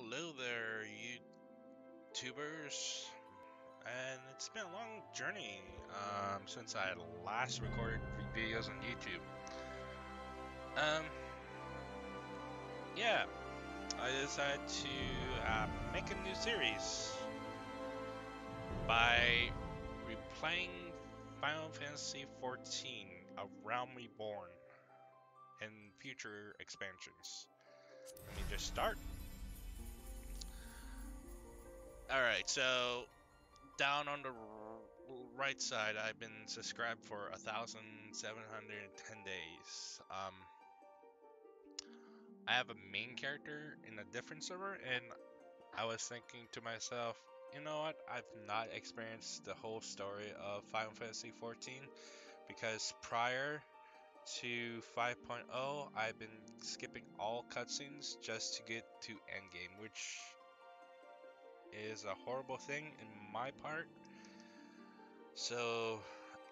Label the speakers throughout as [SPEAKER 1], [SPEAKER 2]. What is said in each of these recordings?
[SPEAKER 1] Hello there, YouTubers, and it's been a long journey since I last recorded videos on YouTube. Yeah, I decided to make a new series by replaying Final Fantasy XIV: A Realm Reborn and future expansions. Let me just start. Alright, so down on the right side, I've been subscribed for 1,710 days. I have a main character in a different server, and I was thinking to myself, you know what? I've not experienced the whole story of Final Fantasy XIV because prior to 5.0, I've been skipping all cutscenes just to get to endgame, which is a horrible thing in my part. So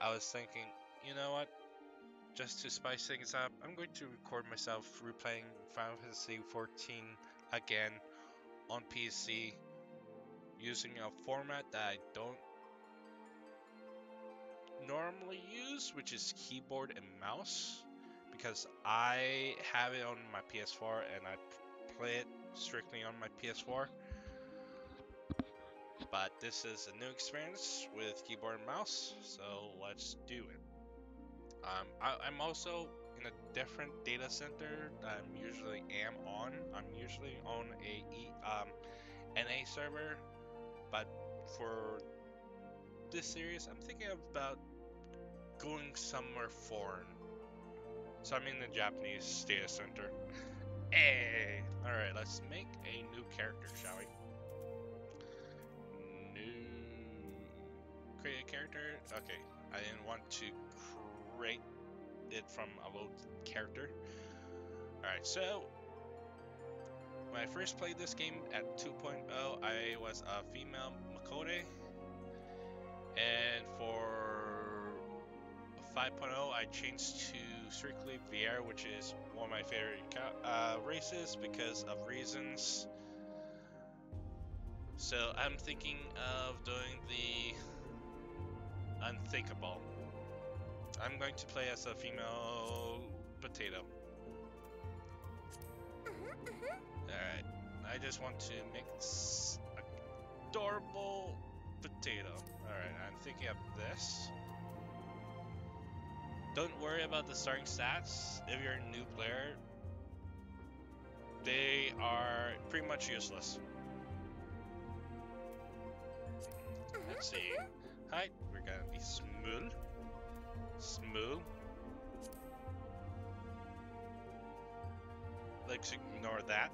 [SPEAKER 1] I was thinking, you know what? Just to spice things up, I'm going to record myself replaying Final Fantasy XIV again on PC using a format that I don't normally use, which is keyboard and mouse, because I have it on my PS4 and I play it strictly on my PS4. But this is a new experience with keyboard and mouse, so let's do it. I'm also in a different data center that I'm usually on. I'm usually on a NA server, but for this series, I'm thinking about going somewhere foreign. So I'm in the Japanese data center. Hey! Alright, let's make a new character, shall we? Create a character? Okay, I didn't want to create it from a load character. Alright, so when I first played this game at 2.0, I was a female Makote, and for 5.0, I changed to strictly VR, which is one of my favorite races because of reasons. So I'm thinking of doing the unthinkable. I'm going to play as a female potato. Alright, I just want to make this adorable potato. Alright, I'm thinking of this. Don't worry about the starting stats. If you're a new player, they are pretty much useless. Let's see. Height, we're gonna be smooth. Smooth. Let's ignore that.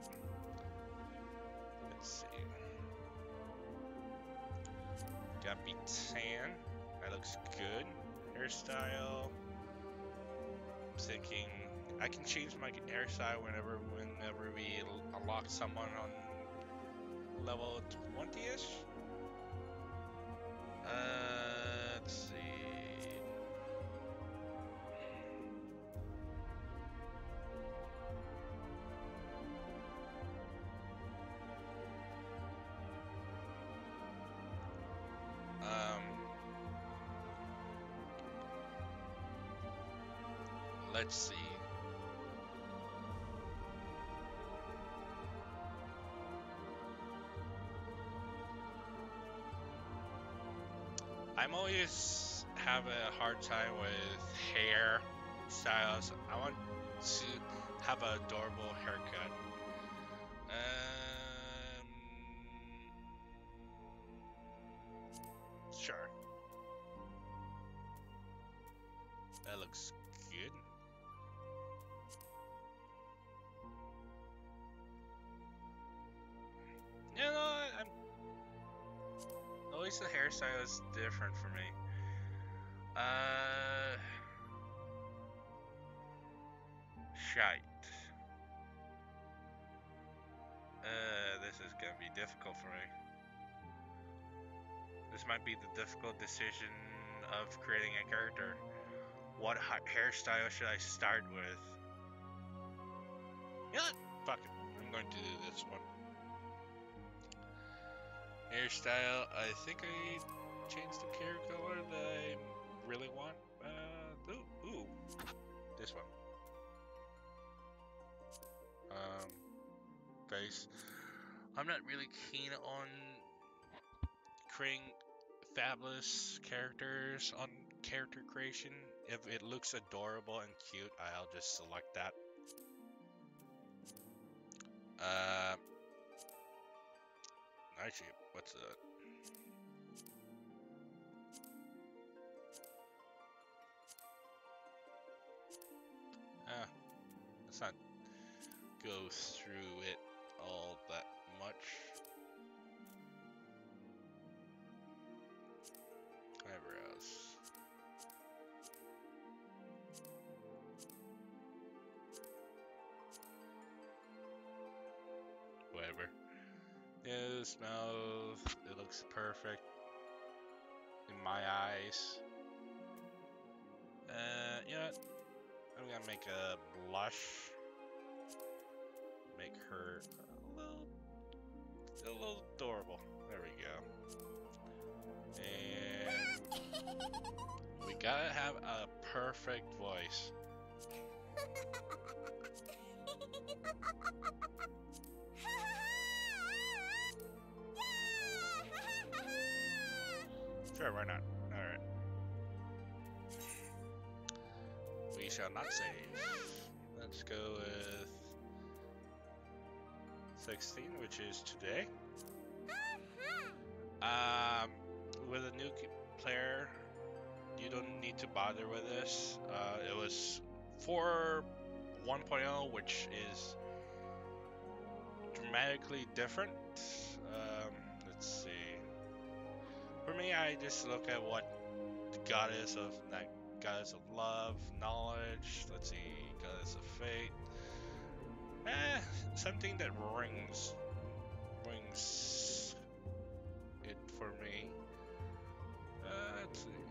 [SPEAKER 1] Let's see. Gotta be tan. That looks good. Hairstyle. I'm thinking I can change my hairstyle whenever we unlock someone on level 20-ish. Let's see. Let's see. I'm always have a hard time with hair styles. I want to have an adorable haircut. Sure. That looks good. You know, I'm always the hairstyle is different for me. Shite. This is gonna be difficult for me. This might be the difficult decision of creating a character. What hairstyle should I start with? You know what? Fuck it. I'm going to do this one. Hairstyle, I think I changed the hair color that I really want. Ooh, this one. Um, face. I'm not really keen on creating fabulous characters on character creation. If it looks adorable and cute, I'll just select that. Uh, Actually, what's that? Ah, let's not go through it all that much. Eyebrows. Whatever. Nose, mouth, it looks perfect in my eyes. You know what? I'm gonna make a blush. Make her a little adorable. There we go. And we gotta have a perfect voice. Sure, why not? Alright. We shall not save. Let's go with 16, which is today. With a new player, you don't need to bother with this. It was for 1.0, which is dramatically different. Let's see. For me, I just look at what the goddess of love, knowledge. Let's see, goddess of fate. Something that rings it for me. Let's see,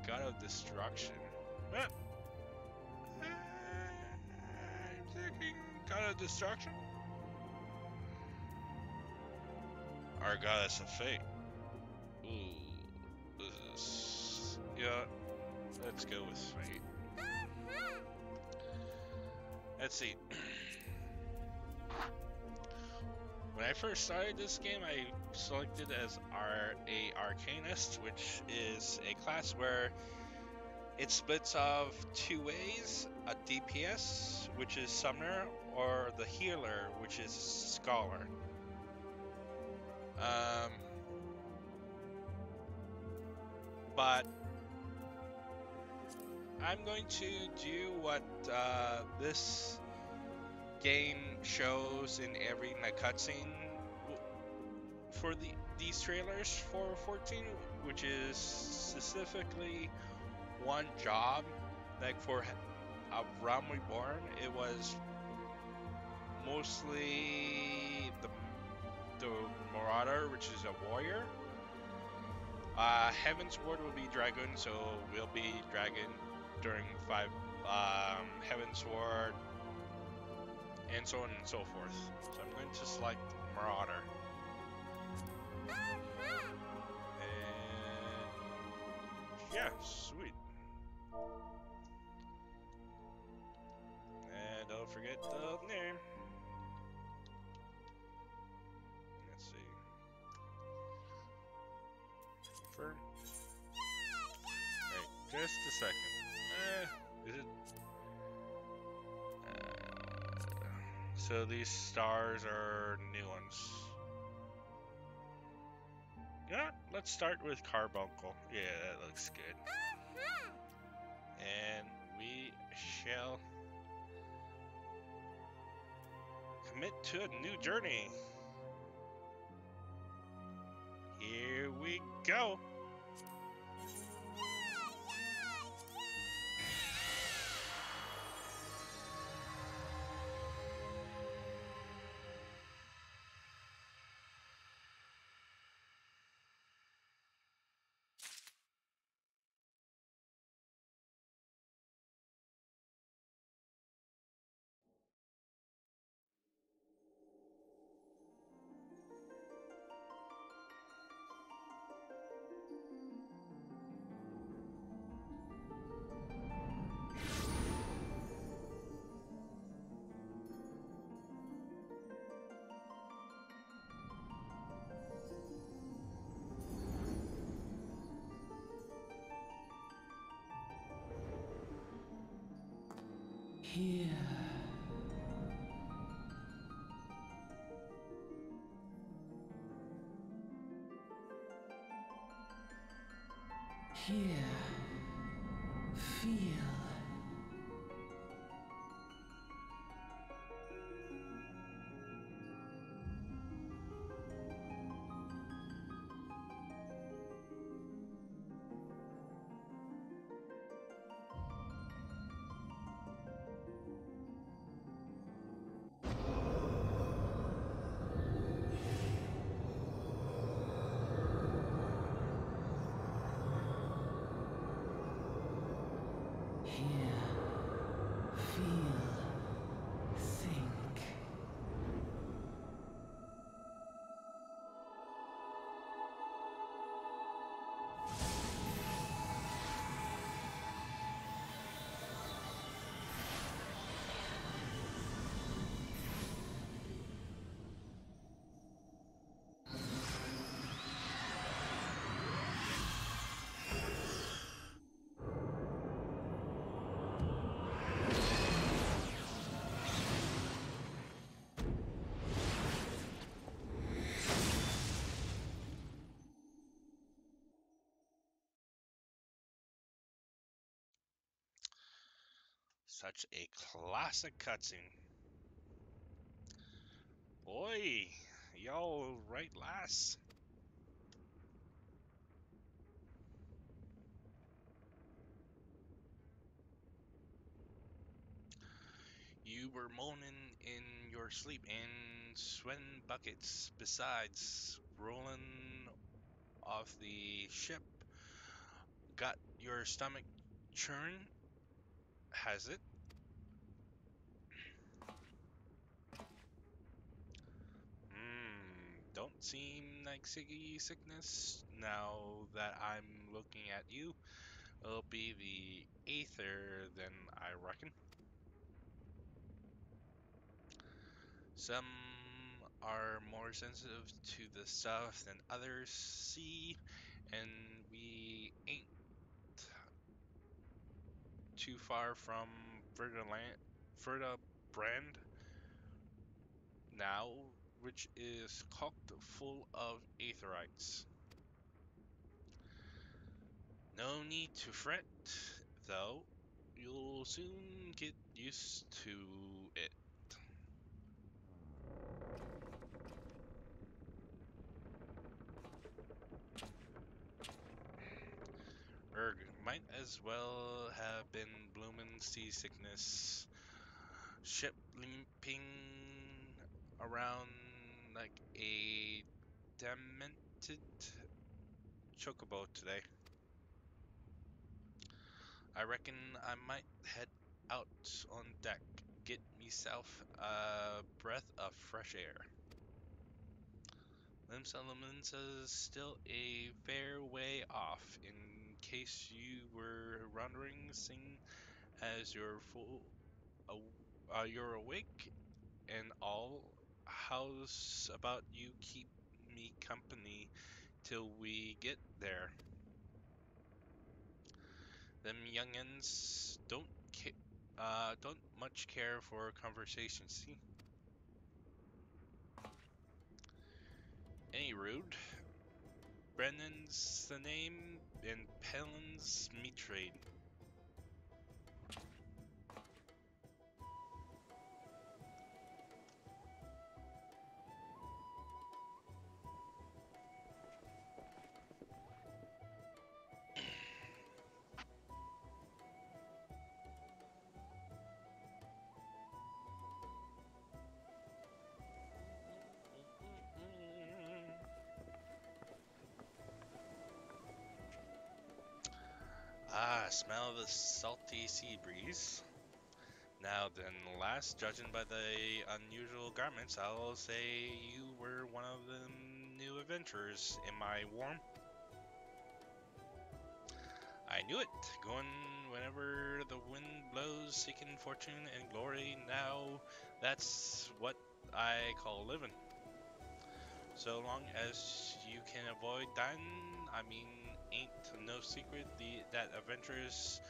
[SPEAKER 1] god of destruction. I'm thinking god of destruction. Our goddess of fate. Ooh, this is let's go with fate. Let's see. When I first started this game, I selected as a Arcanist, which is a class where it splits off two ways: a DPS, which is Summoner, or the Healer, which is Scholar. But I'm going to do what this game shows in every cutscene for these trailers for 14, which is specifically one job. Like for Realm Reborn, it was mostly the Marauder, which is a warrior. Heaven's Ward will be Dragon, so we'll be Dragon during 5 Heaven's Ward, and so on and so forth. So I'm going to select Marauder. And yeah, sweet. And don't forget the name. Let's see. Confirm. Hey, just a second. Is it? So these stars are new ones. Yeah, let's start with Carbuncle. Yeah, that looks good. And we shall commit to a new journey. Here we go.
[SPEAKER 2] Here. Here. Feel. Here. Feel. Think.
[SPEAKER 1] Such a classic cutscene. Oi, y'all right, lass? You were moaning in your sleep and sweating buckets. Besides, rolling off the ship got your stomach churn, has it? Don't seem like sickness. Now that I'm looking at you, it'll be the aether then, I reckon. Some are more sensitive to the stuff than others see, and we ain't too far from Ferda Brand now, which is cocked full of aetherites. No need to fret, though. You'll soon get used to it. Might as well have been bloomin' seasickness. Ship limping around like a demented chocobo today. I reckon I might head out on deck, get myself a breath of fresh air. Limsa still a fair way off, in case you were wondering, seeing as you're awake and all. How's about you keep me company till we get there? Them young'uns don't much care for conversation, see? Any rude? Brennan's the name, and Pellin's me trade. Ah, smell the salty sea breeze. Now then, lass, judging by the unusual garments, I'll say you were one of them new adventurers. Am I warm? I knew it. Going whenever the wind blows, seeking fortune and glory. Now, that's what I call living. So long as you can avoid dying, I mean, ain't no secret that adventurers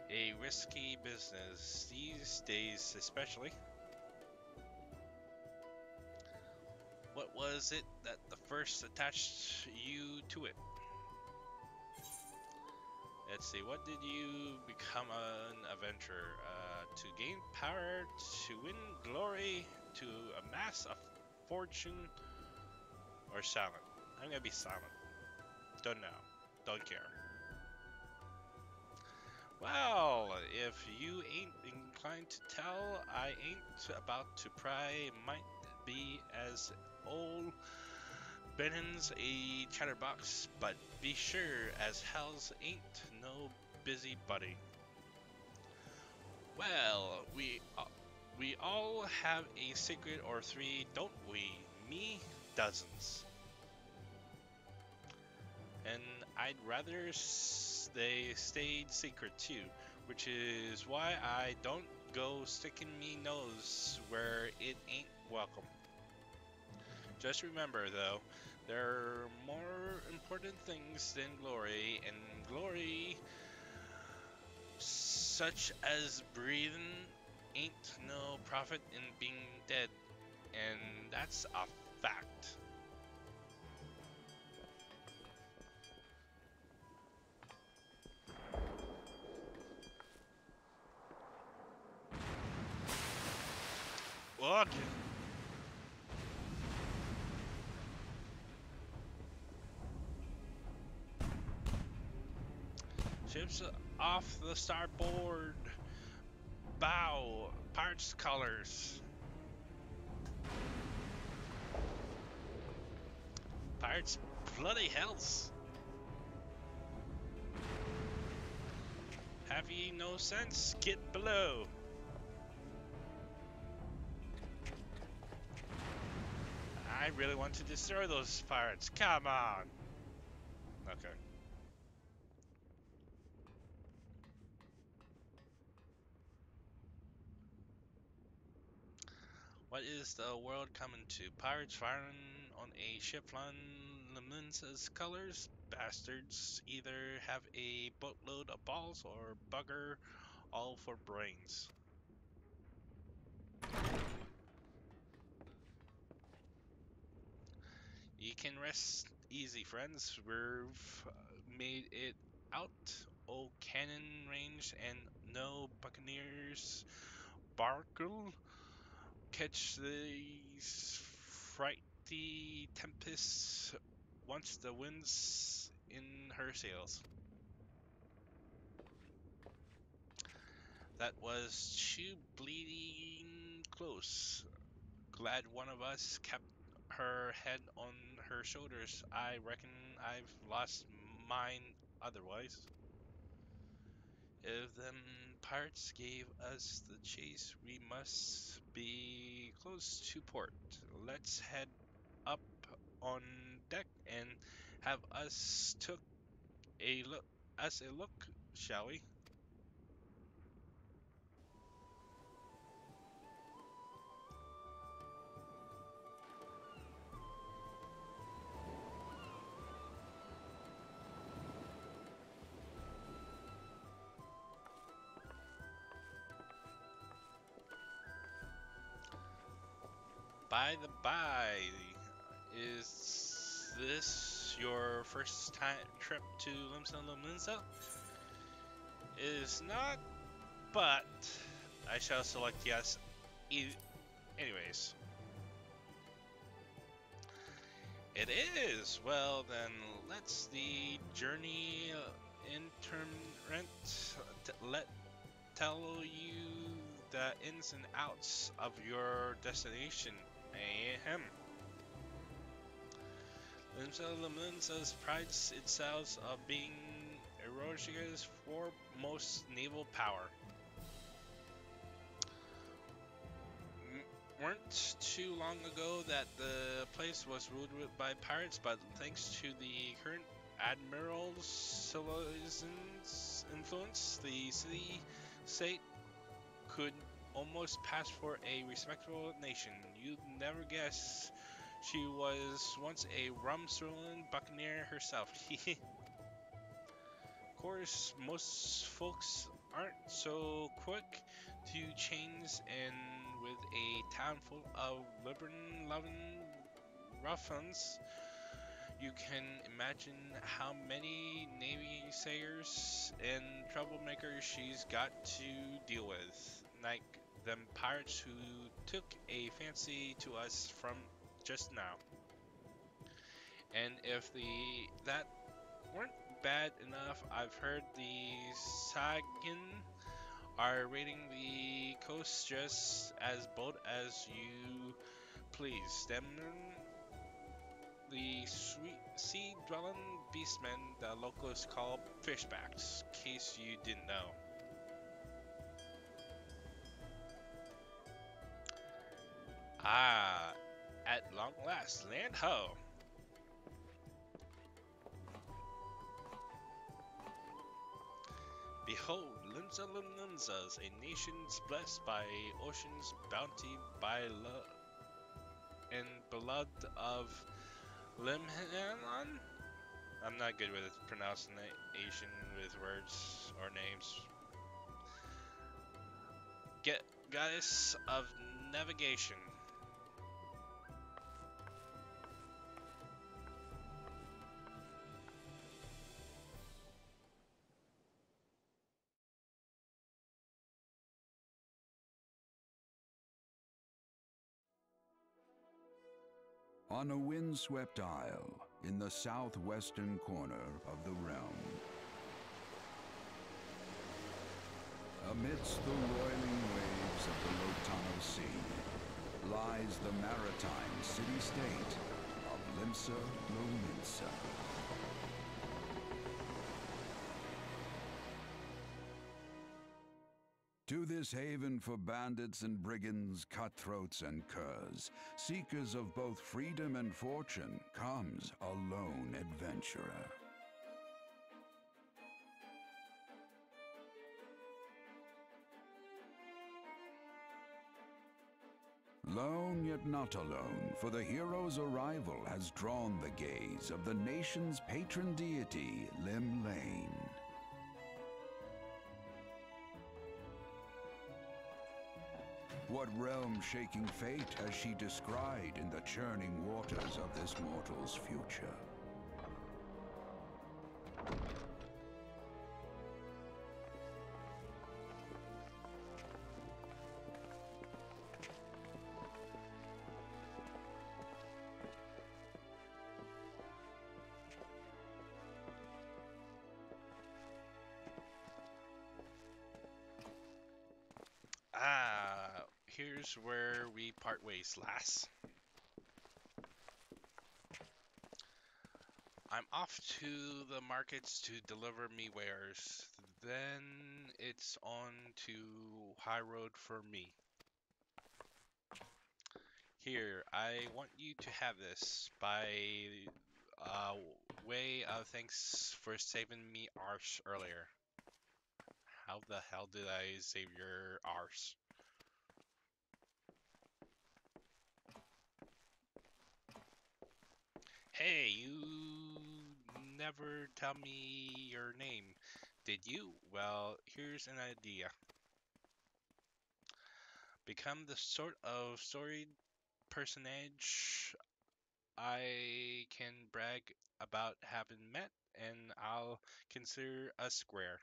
[SPEAKER 1] A risky business these days, especially. What was it that the first attached you to it? Let's see, what did you become an adventurer? To gain power, to win glory, to amass a fortune, or silent? I'm gonna be silent. Don't know. Don't care. Well, if you ain't inclined to tell, I ain't about to pry. Might be as old Bennon's a chatterbox, but be sure as hell's ain't no busybody. Well, we all have a secret or three, don't we? Me, dozens. And I'd rather they stayed secret too, which is why I don't go sticking me nose where it ain't welcome. Just remember though, there are more important things than glory, and glory, such as breathing, ain't no profit in being dead, and that's a fact. Look. Ships off the starboard bow, pirates colors. Pirates bloody hells. Have ye no sense? Get below. I really want to destroy those pirates. Come on. Okay. What is the world coming to? Pirates firing on a ship flying Leminsa's colors? Bastards either have a boatload of balls or bugger all for brains. You can rest easy, friends. We've made it out o' cannon range, and no buccaneers barkle catch these frighty tempests once the wind's in her sails. That was too bleeding close. Glad one of us kept her head on her shoulders. I reckon I've lost mine otherwise. If them pirates gave us the chase, we must be close to port. Let's head up on deck and have a look, shall we? By the by, is this your first time trip to Limsa Lominsa? Is not, but I shall select yes. Anyways, it is. Well, then let's the journey interment let tell you the ins and outs of your destination. Ahem. Limsa prides itself of being Erosia's foremost naval power. Weren't too long ago that the place was ruled by pirates, but thanks to the current Admiral Silazan's influence, the city-state could almost pass for a respectable nation. You'd never guess she was once a rum-swilling buccaneer herself. Of course, most folks aren't so quick to change, and with a town full of liberty-loving ruffians, you can imagine how many naysayers and troublemakers she's got to deal with. Like them pirates who took a fancy to us from just now. And if that weren't bad enough, I've heard the Sagin are raiding the coast just as bold as you please. Them the sweet sea-dwelling beastmen the locals call fishbacks, case you didn't know. Ah, at long last, land ho! Behold, Limzas, a nation blessed by ocean's bounty, by love and blood of Limhanon. I'm not good with pronunciation with words or names. Goddess of navigation.
[SPEAKER 3] On a windswept isle in the southwestern corner of the realm, amidst the roiling waves of the Lotano Sea, lies the maritime city-state of Limsa Lominsa. To this haven for bandits and brigands, cutthroats and curs, seekers of both freedom and fortune, comes a lone adventurer. Lone yet not alone, for the hero's arrival has drawn the gaze of the nation's patron deity, Lim Lane. What realm-shaking fate has she descried in the churning waters of this mortal's future?
[SPEAKER 1] Here's where we part ways, lass. I'm off to the markets to deliver me wares. Then it's on to high road for me. Here, I want you to have this by way of thanks for saving me arse earlier. How the hell did I save your arse? Hey, you never tell me your name, did you? Well, here's an idea. Become the sort of storied personage I can brag about having met, and I'll consider us square.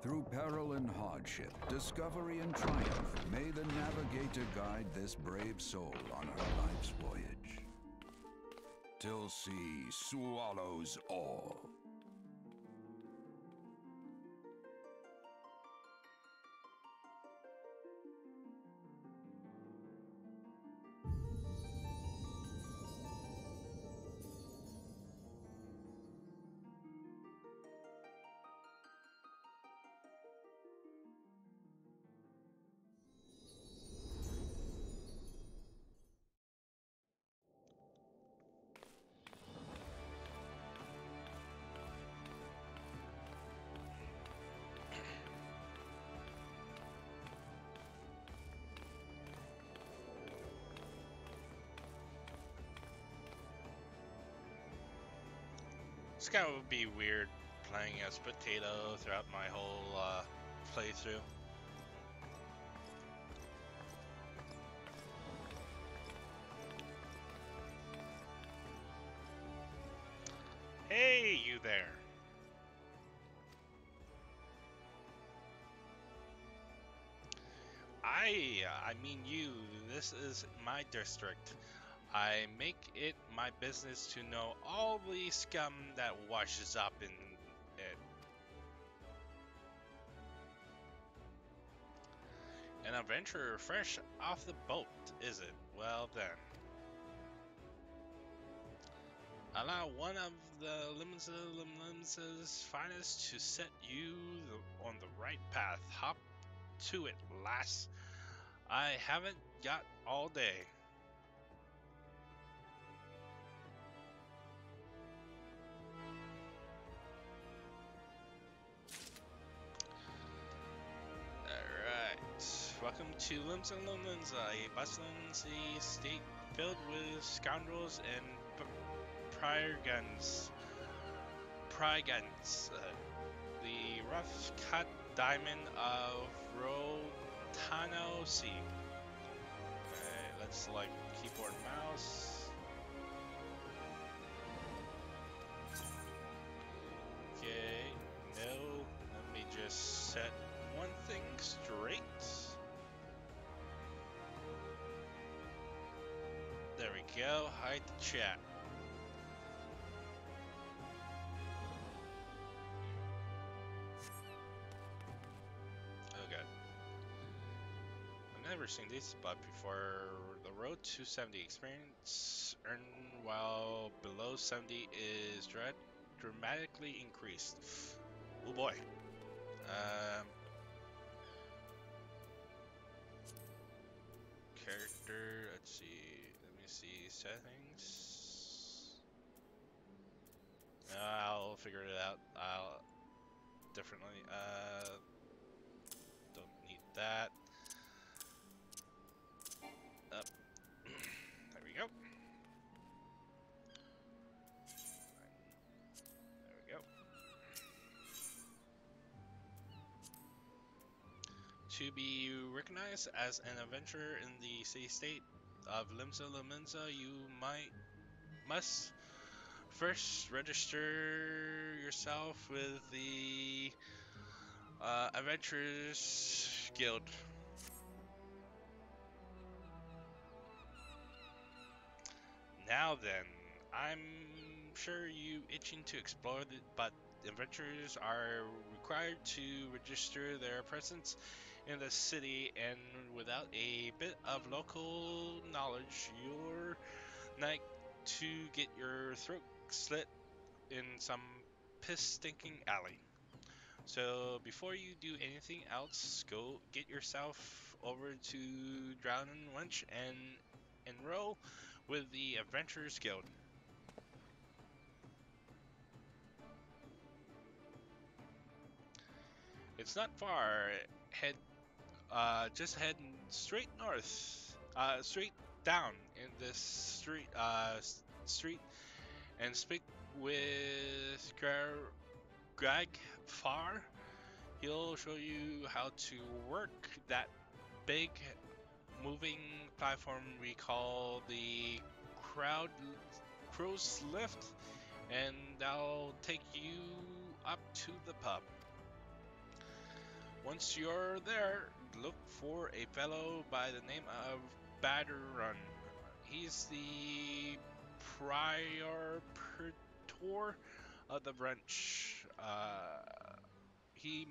[SPEAKER 3] Through peril and hardship, discovery and triumph, may the navigator guide this brave soul on her life's voyage, till sea swallows all.
[SPEAKER 1] It's kind of would be weird playing as Potato throughout my whole playthrough. Hey, you there. I mean you. This is my district. I make it my business to know all the scum that washes up in it. An adventurer fresh off the boat, is it? Well then. Allow one of the Limsa's finest to set you on the right path. Hop to it, lass. I haven't got all day. Alright. Welcome to Limsa, a bustling state filled with scoundrels and Prigans. The rough-cut diamond of Rotano Sea. Alright, let's select keyboard mouse. Okay, no. Let me just set one thing straight. There we go. Hide the chat. Okay. I've never seen this, but before the road to 70 experience earned while below 70 is dramatically increased. Oh boy. Character, let's see. Let me see settings. I'll figure it out. I'll differently. Don't need that. Up. There we go. There we go. To be recognized as an adventurer in the city-state of Limsa, you must first register yourself with the Adventurers Guild. Now then, I'm sure you itching to explore, but adventurers are required to register their presence in the city, and without a bit of local knowledge, you're not to get your throat slit in some piss-stinking alley. So before you do anything else, go get yourself over to Drowning Wench and enroll with the Adventurers Guild. It's not far. Just head straight north, straight down in this street, and speak with Greg Farr. He'll show you how to work that big moving platform we call the Crow's Lift, and that'll take you up to the pub. Once you're there, look for a fellow by the name of Batteron. He's the prior praetor of the branch. He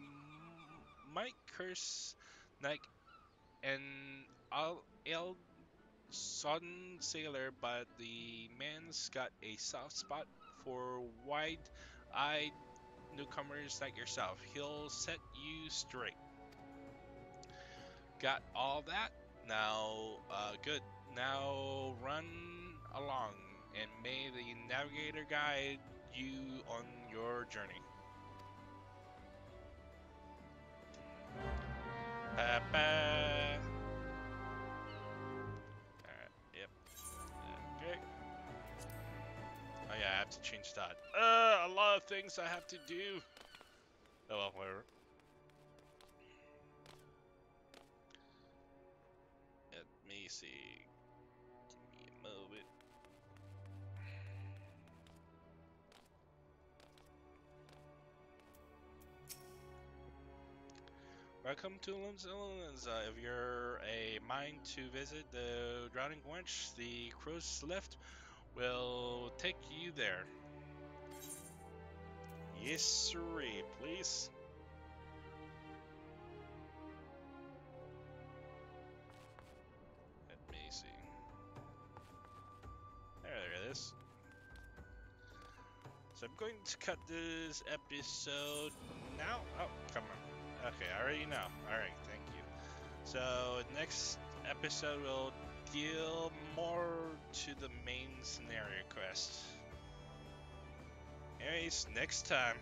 [SPEAKER 1] might curse like an ill sodden sailor, but the man's got a soft spot for wide-eyed newcomers like yourself. He'll set you straight. Got all that? Now, good. Now run along, and may the navigator guide you on your journey. Alright, yep. Okay. Oh yeah, I have to change that? A lot of things I have to do. Oh well, whatever. Let me see. Give me a moment. Welcome to Limbs Islands. If you're a mind to visit the Drowning Wench, the crow's lift will take you there. Yes, sirree, please. Let me see. There it is. So I'm going to cut this episode now. Oh, come on. Okay, I already know. Alright, thank you. So next episode will deal more to the main scenario quest. Anyways, next time.